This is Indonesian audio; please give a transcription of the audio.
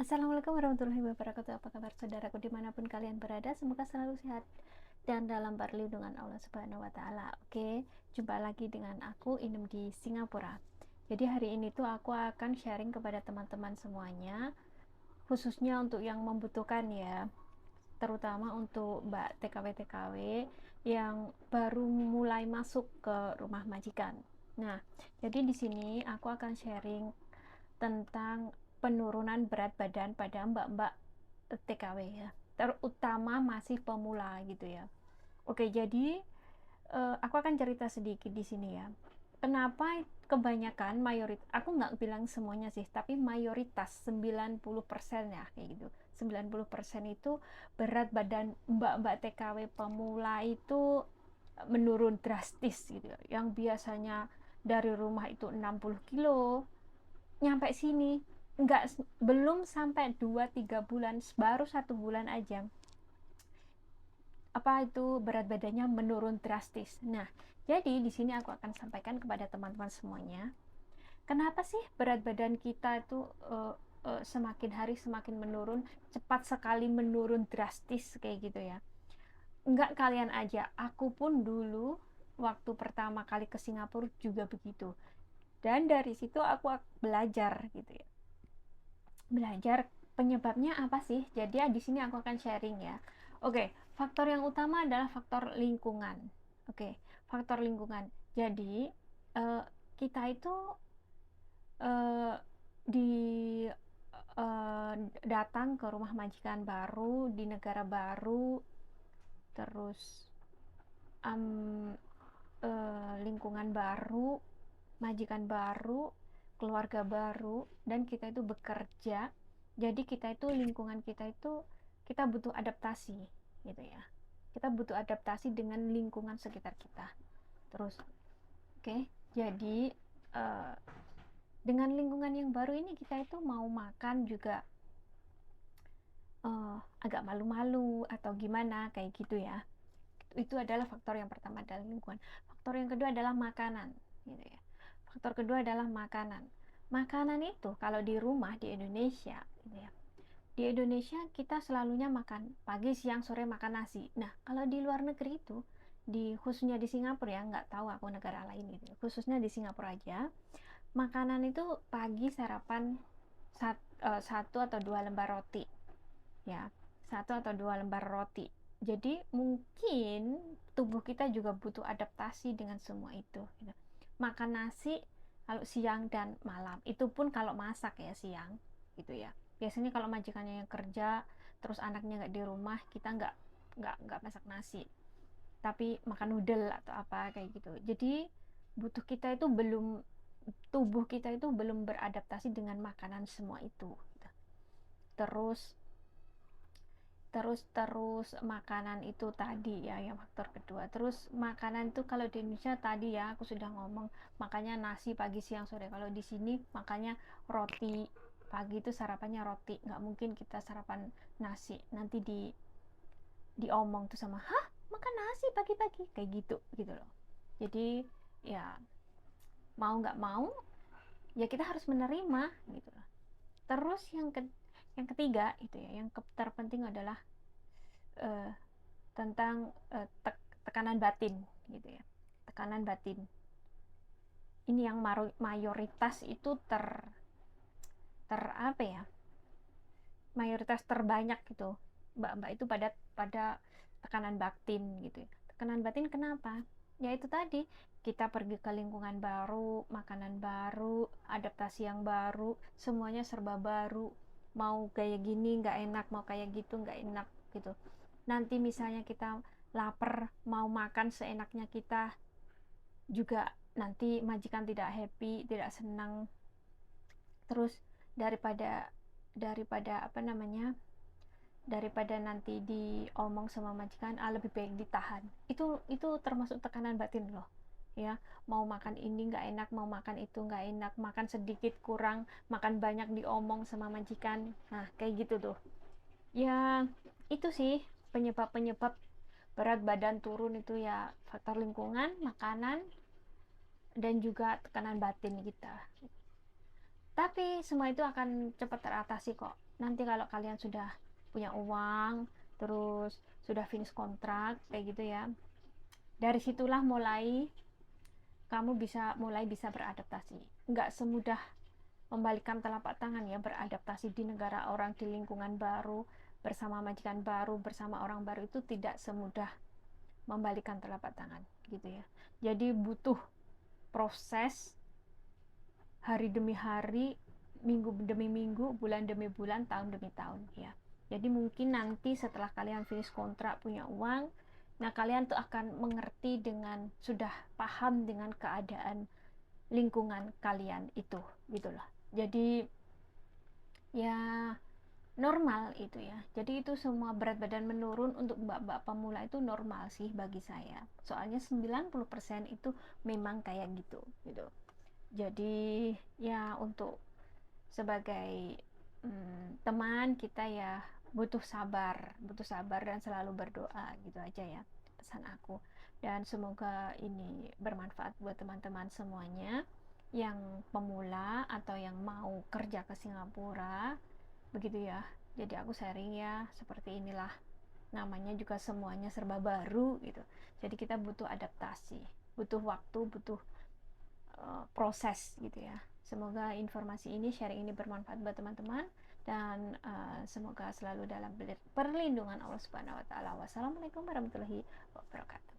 Assalamualaikum warahmatullahi wabarakatuh. Apa kabar saudaraku dimanapun kalian berada? Semoga selalu sehat dan dalam perlindungan Allah Subhanahu wa Ta'ala. Oke, jumpa lagi dengan aku Inem di Singapura. Jadi hari ini tuh aku akan sharing kepada teman-teman semuanya, khususnya untuk yang membutuhkan ya, terutama untuk Mbak TKW-TKW yang baru mulai masuk ke rumah majikan. Nah, jadi di sini aku akan sharing tentang penurunan berat badan pada mbak-mbak TKW ya, terutama masih pemula gitu ya. Oke, jadi aku akan cerita sedikit di sini ya. Kenapa kebanyakan mayoritas, aku nggak bilang semuanya sih, tapi mayoritas 90% ya kayak gitu. 90% itu berat badan mbak-mbak TKW pemula itu menurun drastis gitu ya. Yang biasanya dari rumah itu 60 kilo nyampe sini nggak, belum sampai 2-3 bulan, baru 1 bulan aja apa itu berat badannya menurun drastis. Nah, jadi di sini aku akan sampaikan kepada teman-teman semuanya, kenapa sih berat badan kita itu semakin hari semakin menurun, cepat sekali menurun drastis kayak gitu ya. Enggak kalian aja, aku pun dulu waktu pertama kali ke Singapura juga begitu. Dan dari situ aku belajar gitu ya, belajar penyebabnya apa sih. Jadi di sini aku akan sharing ya. Oke, faktor yang utama adalah faktor lingkungan. Oke, faktor lingkungan. Jadi eh, kita itu eh, di datang ke rumah majikan baru di negara baru, terus um, lingkungan baru, majikan baru, keluarga baru, dan kita itu bekerja. Jadi kita itu, lingkungan kita itu, kita butuh adaptasi gitu ya. Kita butuh adaptasi dengan lingkungan sekitar kita. Terus, oke, jadi uh, dengan lingkungan yang baru ini kita itu mau makan juga agak malu-malu atau gimana kayak gitu ya. Itu adalah faktor yang pertama, adalah lingkungan. Faktor yang kedua adalah makanan gitu ya. Faktor kedua adalah makanan. Makanan itu kalau di rumah di Indonesia gitu ya, di Indonesia kita selalunya makan pagi siang sore makan nasi. Nah, kalau di luar negeri itu, khususnya di Singapura ya, nggak tahu aku negara lain gitu, khususnya di Singapura aja, makanan itu pagi sarapan satu atau dua lembar roti ya, satu atau dua lembar roti. Jadi mungkin tubuh kita juga butuh adaptasi dengan semua itu gitu. Makan nasi kalau siang dan malam, itu pun kalau masak ya siang gitu ya. Biasanya kalau majikannya yang kerja terus anaknya nggak di rumah, kita nggak masak nasi, tapi makan noodle atau apa kayak gitu. Jadi butuh kita itu belum, tubuh kita itu belum beradaptasi dengan makanan semua itu gitu. terus terus makanan itu tadi ya yang faktor kedua. Terus makanan itu kalau di Indonesia tadi ya aku sudah ngomong, makanya nasi pagi siang sore. Kalau di sini makanya roti pagi itu sarapannya roti, nggak mungkin kita sarapan nasi, nanti diomong tuh sama, hah makan nasi pagi-pagi kayak gitu gitu loh. Jadi ya mau nggak mau ya kita harus menerima gitu loh. Terus yang ketiga itu ya, yang terpenting adalah uh, tentang tekanan batin gitu ya. Tekanan batin ini yang mayoritas itu ter apa ya, mayoritas terbanyak gitu mbak-mbak itu pada pada tekanan batin gitu ya. Tekanan batin kenapa? Ya itu tadi, kita pergi ke lingkungan baru, makanan baru, adaptasi yang baru, semuanya serba baru, mau kayak gini nggak enak, mau kayak gitu nggak enak gitu. Nanti misalnya kita lapar mau makan seenaknya kita juga, nanti majikan tidak happy, tidak senang. Terus daripada daripada apa namanya, daripada nanti diomong sama majikan, lebih baik ditahan. Itu termasuk tekanan batin loh ya. Mau makan ini nggak enak, mau makan itu nggak enak, makan sedikit kurang, makan banyak diomong sama majikan. Nah kayak gitu tuh ya. Itu sih penyebab-penyebab berat badan turun itu ya, faktor lingkungan, makanan, dan juga tekanan batin kita. Tapi semua itu akan cepat teratasi kok. Nanti kalau kalian sudah punya uang, terus sudah finish kontrak kayak gitu ya, dari situlah kamu mulai bisa beradaptasi. Nggak semudah membalikan telapak tangan ya, beradaptasi di negara orang, di lingkungan baru, bersama majikan baru, bersama orang baru, itu tidak semudah membalikan telapak tangan gitu ya. Jadi butuh proses, hari demi hari, minggu demi minggu, bulan demi bulan, tahun demi tahun ya. Jadi mungkin nanti setelah kalian finish kontrak, punya uang, nah kalian tuh akan mengerti dengan, sudah paham dengan keadaan lingkungan kalian itu gitulah. Jadi ya normal itu ya. Jadi itu semua berat badan menurun untuk mbak-mbak pemula itu normal sih bagi saya. Soalnya 90% itu memang kayak gitu gitu. Jadi ya untuk sebagai teman kita ya butuh sabar dan selalu berdoa gitu aja ya pesan aku. Dan semoga ini bermanfaat buat teman-teman semuanya yang pemula atau yang mau kerja ke Singapura begitu ya. Jadi aku sharing ya, seperti inilah, namanya juga semuanya serba baru gitu. Jadi kita butuh adaptasi, butuh waktu, butuh proses gitu ya. Semoga informasi ini, sharing ini bermanfaat buat teman-teman, dan semoga selalu dalam perlindungan Allah Subhanahu wa taala. Wassalamualaikum warahmatullahi wabarakatuh.